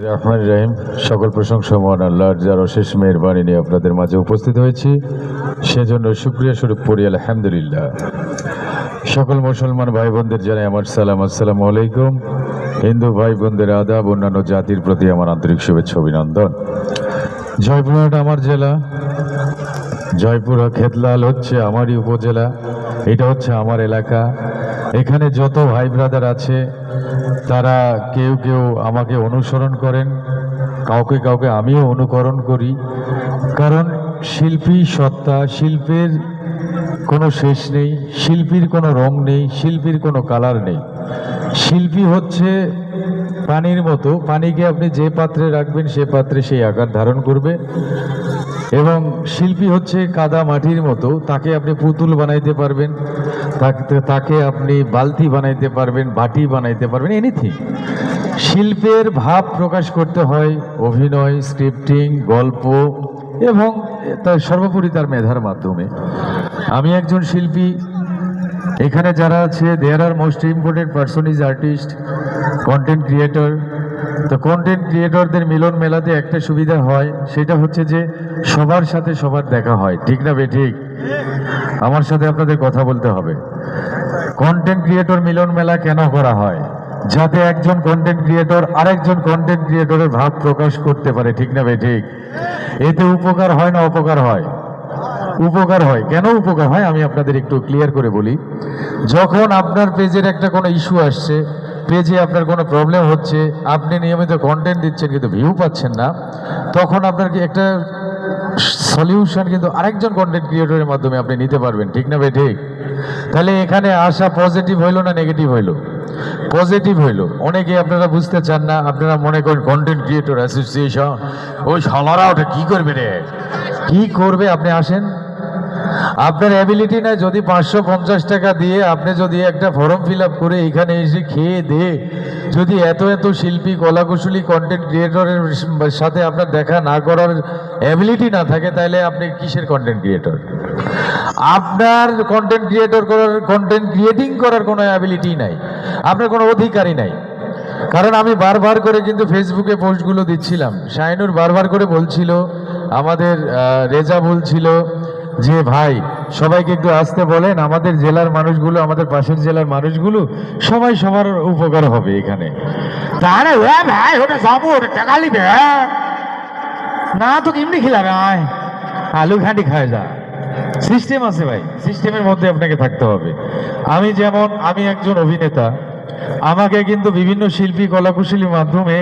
রহমান রহিম। সকল প্রশংসা মহান আল্লাহর, যার অশেষ মেহেরবানি নিয়ে আপনাদের মাঝে উপস্থিত হয়েছি, সেজন্য শুকরিয়া স্বরূপ পড়ি আলহামদুলিল্লাহ। সকল মুসলমান ভাই বোনদের জানাই আমার সালাম, আসসালামু আলাইকুম। হিন্দু ভাই বোনদের আদাব, অন্যান্য জাতির প্রতি আমার আন্তরিক শুভেচ্ছা অভিনন্দন। জয়পুরহাট আমার জেলা, জয়পুরহাট খেতলাল হচ্ছে আমারই উপজেলা, এটা হচ্ছে আমার এলাকা। এখানে যত ভাই ব্রাদার আছে তারা কেউ কেউ আমাকে অনুসরণ করেন, কাউকে কাউকে আমিও অনুকরণ করি। কারণ শিল্পী সত্তা, শিল্পের কোনো শেষ নেই, শিল্পীর কোনো রং নেই, শিল্পীর কোনো কালার নেই। শিল্পী হচ্ছে পানির মতো, পানিকে আপনি যে পাত্রে রাখবেন সে পাত্রে সেই আকার ধারণ করবে। এবং শিল্পী হচ্ছে কাদা মাটির মতো, তাকে আপনি পুতুল বানাইতে পারবেন, তাকে আপনি বালতি বানাইতে পারবেন, বাটি বানাইতে পারবেন, এনিথিং। শিল্পের ভাব প্রকাশ করতে হয় অভিনয়, স্ক্রিপ্টিং, গল্প এবং তার সর্বোপরি তার মেধার মাধ্যমে। আমি একজন শিল্পী। এখানে যারা আছে, there are most important person is artist, content creator. তো কন্টেন্ট ক্রিয়েটরদের মিলন মেলাতে একটা সুবিধা হয়, সেটা হচ্ছে যে সবার সাথে সবার দেখা হয়। ঠিক না বেঠিক? আমার সাথে আপনাদের কথা বলতে হবে। কন্টেন্ট ক্রিয়েটর মিলন মেলা কেন করা হয়? যাতে একজন কন্টেন্ট ক্রিয়েটর আরেকজন কন্টেন্ট ক্রিয়েটরের ভাব প্রকাশ করতে পারে। ঠিক না বেঠিক? এতে উপকার হয় না অপকার হয়? উপকার হয়। কেন উপকার হয় আমি আপনাদের একটু ক্লিয়ার করে বলি। যখন আপনার পেজের একটা কোনো ইস্যু আসছে, পেজে আপনার কোনো প্রবলেম হচ্ছে, আপনি নিয়মিত কন্টেন্ট দিচ্ছেন কিন্তু ভিউ পাচ্ছেন না, তখন আপনার কি একটা সলিউশন কিন্তু আরেকজন কন্টেন্ট ক্রিয়েটরের মাধ্যমে আপনি নিতে পারবেন। ঠিক না ভাই? ঠিক। তাহলে এখানে আসা পজিটিভ হইলো না নেগেটিভ হইলো? পজিটিভ হইলো। অনেকে আপনারা বুঝতে চান না, আপনারা মনে করেন কন্টেন্ট ক্রিয়েটর অ্যাসোসিয়েশন, ওই শালারা ওটা কি করবে রে, কি করবে? আপনি আসেন, আপনার অ্যাবিলিটি নাই, যদি 550 টাকা দিয়ে আপনি যদি একটা ফর্ম ফিল আপ করে এখানে এসে খেয়ে দিয়ে যদি এত এত শিল্পী, কলাকুশলী, কন্টেন্ট ক্রিয়েটরের সাথে আপনার দেখা না করার অ্যাবিলিটি না থাকে, তাহলে আপনি কিসের কন্টেন্ট ক্রিয়েটর? আপনার কন্টেন্ট ক্রিয়েটর করার, কন্টেন্ট ক্রিয়েটিং করার কোনো অ্যাবিলিটি নাই, আপনার কোনো অধিকারই নাই। কারণ আমি বারবার করে কিন্তু ফেসবুকে পোস্টগুলো দিচ্ছিলাম, শাহিনুর বারবার করে বলছিল, আমাদের রেজা বলছিল যে ভাই সবাইকে একটু আসতে বলেন, আমাদের জেলার মানুষগুলো, আমাদের পাশের জেলার মানুষগুলো সবাই সবার উপকার হবে এখানে। তাহলে ভাই ওটা যাবো, ওটা টাকা নিবে না তো কেমনি খিলাবে? আলু ঘাঁটি খায় যা, সিস্টেম আছে ভাই, সিস্টেমের মধ্যে আপনাকে থাকতে হবে। আমি একজন অভিনেতা, আমাকে কিন্তু বিভিন্ন শিল্পী, কলাকুশলীর মাধ্যমে